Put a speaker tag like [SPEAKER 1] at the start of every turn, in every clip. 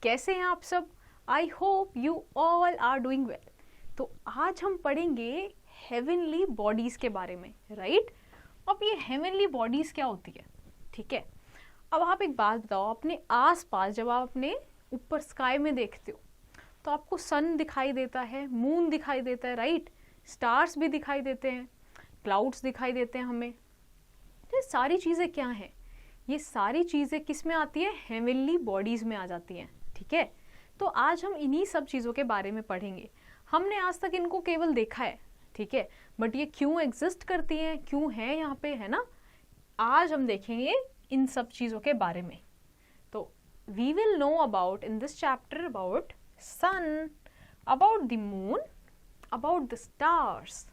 [SPEAKER 1] कैसे हैं आप सब? I hope you all are doing well. तो आज हम पढ़ेंगे हेवनली बॉडीज के बारे में, राइट? अब ये हेवनली बॉडीज क्या होती है, ठीक है? अब आप एक बात बताओ, अपने आसपास जब आप अपने ऊपर स्काई में देखते हो तो आपको सन दिखाई देता है, मून दिखाई देता है, राइट? स्टार्स भी दिखाई देते हैं, क्लाउड्स दिखाई देते हैं हमें। ये सारी चीज़ें क्या हैं? ये सारी चीज़ें किस में आती है? हेवनली बॉडीज़ में आ जाती हैं, ठीक है? तो आज हम इन्हीं सब चीज़ों के बारे में पढ़ेंगे। हमने आज तक इनको केवल देखा है, ठीक है, बट ये क्यों एग्जिस्ट करती हैं, क्यों है यहाँ पे, है ना? आज हम देखेंगे इन सब चीज़ों के बारे में। तो we will know about in this chapter about sun, about the moon, about the stars,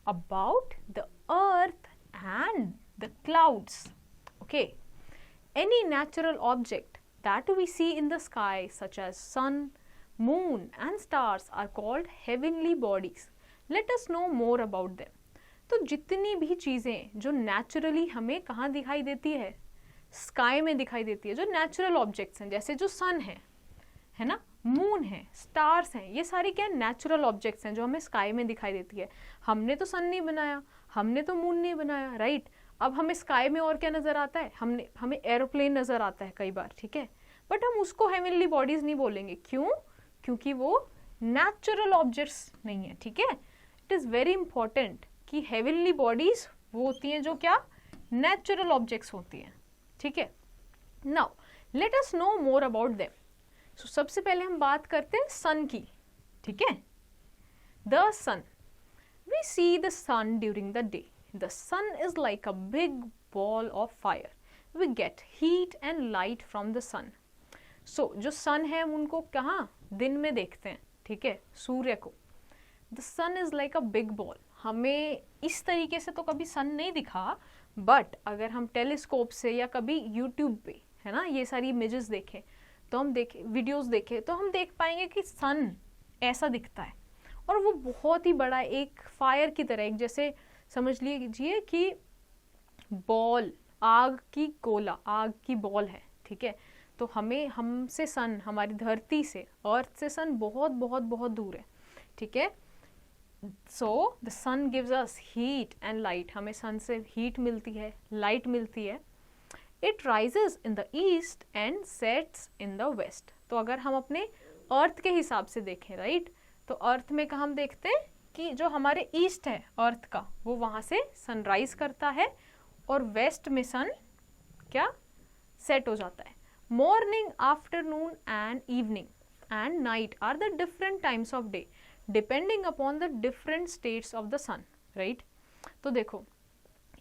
[SPEAKER 1] about the earth and the clouds. Okay, any natural object that we see in the sky such as sun, moon and stars are called heavenly bodies. Let us know more about them. तो जितनी भी चीज़ें जो naturally हमें कहाँ दिखाई देती है? स्काई में दिखाई देती है, जो नेचुरल ऑब्जेक्ट्स हैं, जैसे जो सन है ना, मून है, स्टार्स हैं, ये सारी क्या नेचुरल ऑब्जेक्ट्स हैं जो हमें स्काई में दिखाई देती है। हमने तो सन नहीं बनाया, हमने तो मून नहीं बनाया, राइट? अब हमें स्काई में और क्या नज़र आता है? हमें एरोप्लेन नज़र आता है कई बार, ठीक है, बट हम उसको हेवनली बॉडीज़ नहीं बोलेंगे। क्यों? क्योंकि वो नेचुरल ऑब्जेक्ट्स नहीं है, ठीक है? इट इज़ वेरी इंपॉर्टेंट कि हेवनली बॉडीज़ वो होती हैं जो क्या नेचुरल ऑब्जेक्ट्स होती हैं, ठीक है? Now let us know more about them. So, सबसे पहले हम बात करते हैं सन की, ठीक है? The sun, we see the sun during the day. The sun is like a big ball of fire, we get heat and light from the sun. So जो सन है उनको कहाँ दिन में देखते हैं, ठीक है, सूर्य को। The sun is like a big ball. हमें इस तरीके से तो कभी सन नहीं दिखा, बट अगर हम टेलीस्कोप से या कभी यूट्यूब पे, है ना, ये सारी इमेजेस देखें तो हम वीडियोस देखें तो हम देख पाएंगे कि सन ऐसा दिखता है और वो बहुत ही बड़ा एक फायर की तरह, एक जैसे समझ लीजिए कि बॉल, आग की गोला, आग की बॉल है, ठीक है? तो हमसे सन, हमारी धरती से, अर्थ से सन बहुत बहुत बहुत दूर है, ठीक है? So the sun gives us heat and light. हमें सन से हीट मिलती है, लाइट मिलती है। It rises in the east and sets in the west. तो अगर हम अपने अर्थ के हिसाब से देखें, राइट, तो अर्थ में कहाँ हम देखते हैं कि जो हमारे ईस्ट है अर्थ का, वो वहाँ से सनराइज करता है और वेस्ट में सन क्या सेट हो जाता है। Morning, afternoon and evening and night are the different times of day depending upon the different states of the sun, right? तो देखो,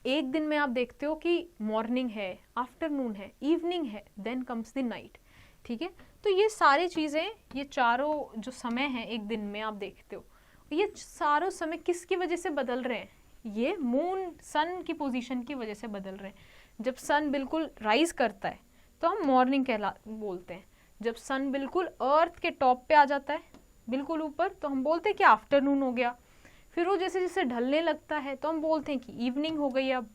[SPEAKER 1] एक दिन में आप देखते हो कि मॉर्निंग है, आफ्टरनून है, इवनिंग है, देन कम्स द नाइट, ठीक है? तो ये सारी चीज़ें, ये चारों जो समय हैं एक दिन में आप देखते हो, ये सारों समय किसकी वजह से बदल रहे हैं? ये मून, सन की पोजीशन की वजह से बदल रहे हैं। जब सन बिल्कुल राइज करता है तो हम मॉर्निंग बोलते हैं। जब सन बिल्कुल अर्थ के टॉप पे आ जाता है, बिल्कुल ऊपर, तो हम बोलते हैं कि आफ्टरनून हो गया। फिर वो जैसे जैसे ढलने लगता है तो हम बोलते हैं कि इवनिंग हो गई अब।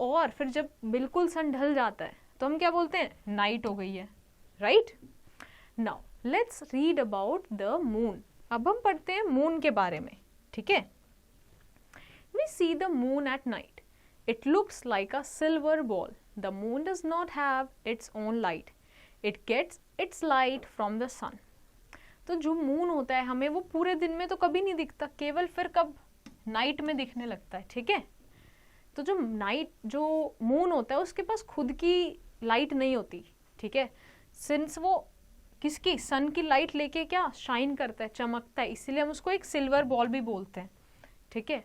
[SPEAKER 1] और फिर जब बिल्कुल सन ढल जाता है तो हम क्या बोलते हैं? नाइट हो गई है, right? Now let's read about the moon. अब हम पढ़ते हैं मून के बारे में, ठीक है? We see the moon at night, it looks like a silver ball. The moon does not have its own light, it gets its light from the sun. तो जो मून होता है हमें वो पूरे दिन में तो कभी नहीं दिखता, केवल फिर कब नाइट में दिखने लगता है, ठीक है? तो जो मून होता है उसके पास खुद की लाइट नहीं होती, ठीक है? सिंस वो किसकी, सन की लाइट लेके क्या शाइन करता है, चमकता है, इसीलिए हम उसको एक सिल्वर बॉल भी बोलते हैं, ठीक है?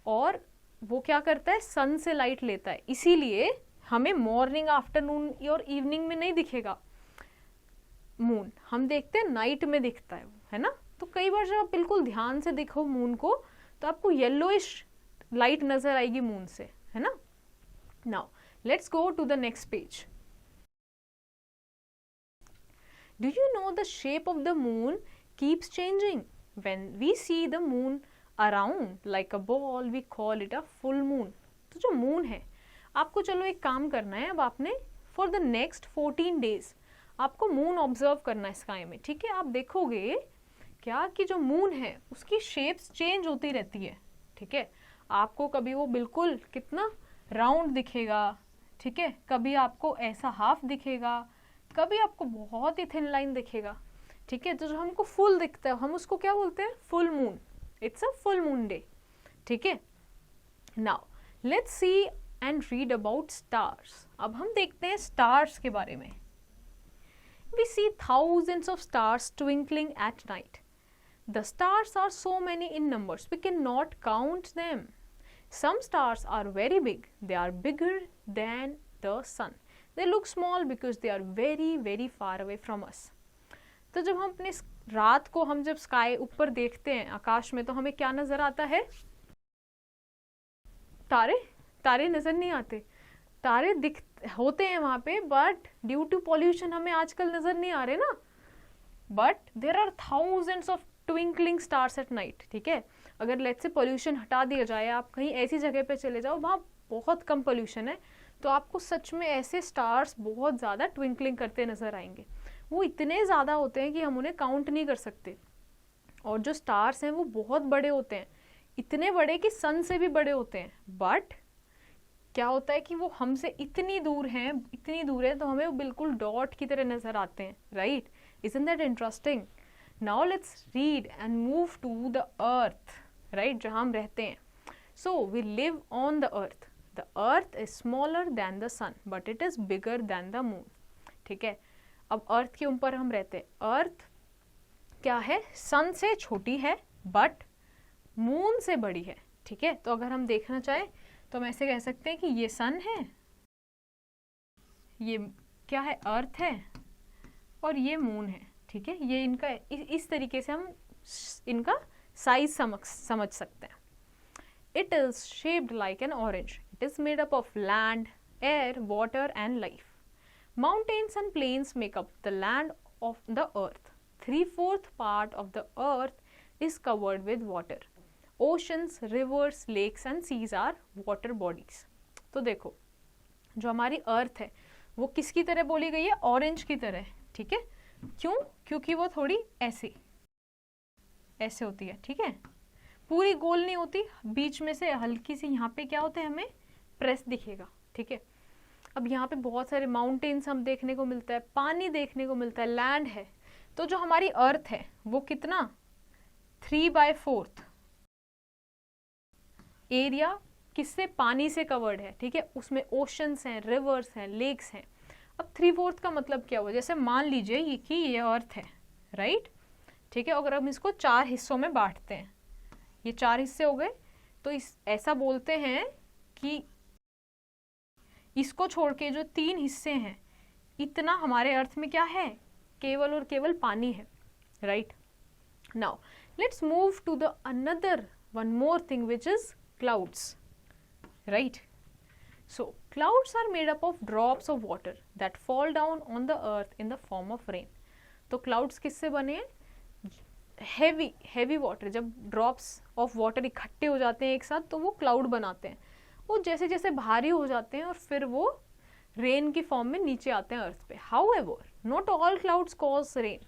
[SPEAKER 1] और वो क्या करता है? सन से लाइट लेता है, इसीलिए हमें मॉर्निंग, आफ्टरनून और इवनिंग में नहीं दिखेगा मून, हम देखते हैं नाइट में दिखता है ना? तो कई बार जब आप बिल्कुल ध्यान से देखो मून को तो आपको येलोइश लाइट नजर आएगी मून से, है ना? Now let's go to the next page. Do you know the shape of the moon keeps changing? When we see the moon around like a ball we call it a full moon. तो जो moon है, आपको चलो एक काम करना है, अब आपने फॉर द नेक्स्ट 14 days आपको मून ऑब्जर्व करना है स्काई में, ठीक है। आप देखोगे क्या कि जो मून है उसकी शेप्स चेंज होती रहती है, ठीक है। आपको कभी वो बिल्कुल कितना राउंड दिखेगा, ठीक है, कभी आपको ऐसा हाफ दिखेगा, कभी आपको बहुत ही थिन लाइन दिखेगा, ठीक है। तो जो हमको फुल दिखता है हम उसको क्या बोलते हैं, full moon. It's a full moon day, ठीक है। Now let's see and read about stars. अब हम देखते हैं स्टार्स के बारे में। We see thousands of stars twinkling at night. The stars are so many in numbers, we cannot count them. Some stars are very big. They are bigger than the sun. They look small because they are very, very far away from us. तो जब हम अपने रात को हम जब sky ऊपर देखते हैं आकाश में, तो हमें क्या नजर आता है, तारे। तारे नजर नहीं आते, तारे दिख होते हैं वहां पे, बट ड्यू टू पॉल्यूशन हमें आजकल नजर नहीं आ रहे ना। But there are thousands of twinkling stars at night, ठीक है। अगर लेट्स से पॉल्यूशन हटा दिया जाए, आप कहीं ऐसी जगह पे चले जाओ वहाँ बहुत कम पॉल्यूशन है, तो आपको सच में ऐसे स्टार्स बहुत ज़्यादा ट्विंकलिंग करते नजर आएंगे। वो इतने ज़्यादा होते हैं कि हम उन्हें काउंट नहीं कर सकते। और जो स्टार्स हैं वो बहुत बड़े होते हैं, इतने बड़े कि सन से भी बड़े होते हैं। बट क्या होता है कि वो हमसे इतनी दूर हैं, इतनी दूर है, तो हमें वो बिल्कुल डॉट की तरह नजर आते हैं, right. Isn't that interesting? Now let's read and move to the earth, right, जहाँ हम रहते हैं। So we live on the earth. The earth is smaller than the sun but it is bigger than the moon, ठीक है। अब अर्थ के ऊपर हम रहते हैं। अर्थ क्या है, सन से छोटी है बट मून से बड़ी है, ठीक है। तो अगर हम देखना चाहें तो हम ऐसे कह सकते हैं कि ये सन है, ये क्या है, अर्थ है, और ये मून है, ठीक है। ये इनका इस तरीके से हम इनका साइज समझ सकते हैं। It is shaped like an orange. It is made up of land, air, water and life. Mountains and plains make up the land of the earth. 3/4 part of the earth is covered with water. Oceans, rivers, lakes and seas are water bodies. तो देखो जो हमारी अर्थ है वो किसकी तरह बोली गई है, ऑरेंज की तरह, ठीक है। क्यों? क्योंकि वो थोड़ी ऐसे होती है, ठीक है, पूरी गोल नहीं होती, बीच में से हल्की सी यहाँ पे क्या होता है, हमें प्रेस दिखेगा, ठीक है। अब यहाँ पे बहुत सारे माउंटेन्स हम देखने को मिलता है, पानी देखने को मिलता है, लैंड है। तो जो हमारी अर्थ है वो कितना, 3/4 एरिया किससे, पानी से कवर्ड है, ठीक है। उसमें ओशंस हैं, रिवर्स हैं, लेक्स हैं। अब 3/4 का मतलब क्या हुआ, जैसे मान लीजिए कि ये अर्थ है, राइट, ठीक है। अगर हम इसको 4 हिस्सों में बांटते हैं, ये 4 हिस्से हो गए, तो ऐसा बोलते हैं कि इसको छोड़ के जो 3 हिस्से हैं, इतना हमारे अर्थ में क्या है, केवल और केवल पानी है, right. Now let's move to the another one more thing which is clouds, right. So clouds are made up of drops of water that fall down on the earth in the form of rain. तो clouds किससे बने हैं, heavy water, जब drops of water इकट्ठे हो जाते हैं एक साथ तो वो क्लाउड बनाते हैं. वो जैसे जैसे भारी हो जाते हैं और फिर वो रेन की फॉर्म में नीचे आते हैं अर्थ पे. However, not all clouds cause rain.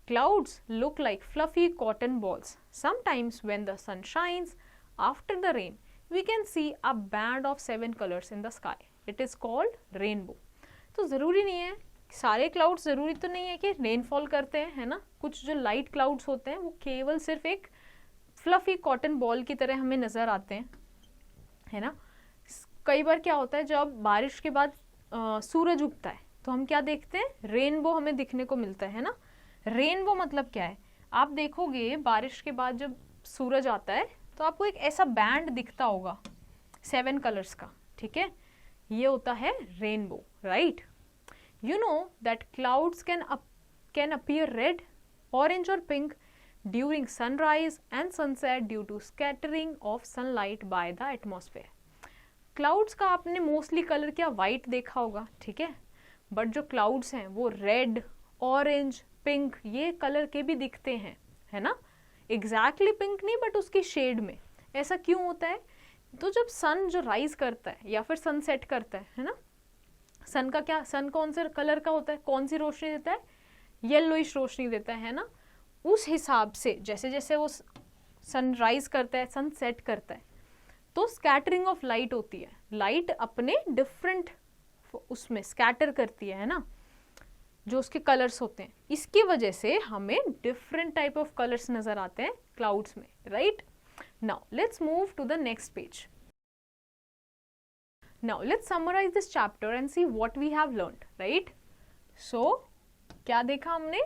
[SPEAKER 1] Clouds look like fluffy cotton balls. Sometimes when the sun shines after the rain, we can see a band of 7 colors in the sky. It is called rainbow. तो ज़रूरी नहीं है, सारे clouds ज़रूरी तो नहीं है कि रेनफॉल करते हैं, है ना. कुछ जो लाइट क्लाउड्स होते हैं वो केवल सिर्फ एक फ्लफी कॉटन बॉल की तरह हमें नज़र आते हैं, है ना. कई बार क्या होता है, जब बारिश के बाद सूरज उगता है तो हम क्या देखते हैं, रेनबो हमें दिखने को मिलता है ना. रेनबो मतलब क्या है, आप देखोगे बारिश के बाद जब सूरज आता है तो आपको एक ऐसा बैंड दिखता होगा 7 कलर्स का, ठीक है. ये होता है rainbow, right. You know that clouds can appear red, orange और pink during sunrise and sunset due to scattering of sunlight by the atmosphere. Clouds का आपने मोस्टली कलर क्या, वाइट देखा होगा, ठीक है. बट जो क्लाउड्स हैं वो रेड, ऑरेंज, पिंक ये कलर के भी दिखते हैं, है ना. एग्जैक्टली पिंक नहीं बट उसकी शेड में. ऐसा क्यों होता है, तो जब सन जो राइज करता है या फिर सनसेट करता है ना, सन का क्या, सन कौन से कलर का होता है, कौन सी रोशनी देता है, येलोइश रोशनी देता है ना। उस हिसाब से जैसे जैसे वो सन राइज करता है, सन सेट करता है, तो स्कैटरिंग ऑफ लाइट होती है, लाइट अपने डिफरेंट उसमें स्कैटर करती है ना, जो उसके कलर्स होते हैं, इसकी वजह से हमें डिफरेंट टाइप ऑफ कलर्स नजर आते हैं क्लाउड्स में, right. Now let's move to the next page. Now let's summarize this chapter and see what we have learned, right? So क्या देखा हमने?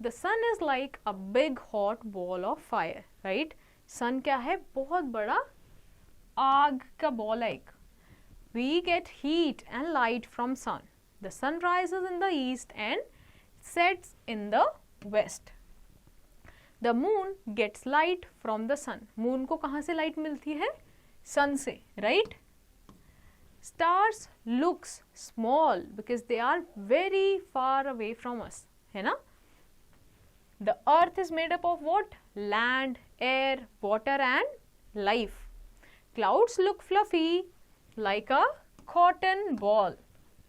[SPEAKER 1] The sun is like a big hot ball of fire, right? Sun क्या है? बहुत बड़ा आग का ball है एक. We get heat and light from sun. The sun rises in the east and sets in the west. The moon gets light from the sun. Moon को कहाँ से light मिलती है? Sun से, right? Stars looks small because they are very far away from us, है ना? The earth is made up of what? Land, air, water and life. Clouds look fluffy like a cotton ball,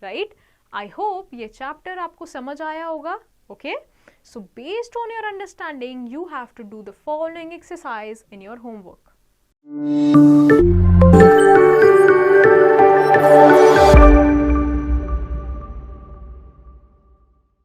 [SPEAKER 1] right? I hope ये chapter आपको समझ आया होगा, okay? So based on your understanding, you have to do the following exercise in your homework.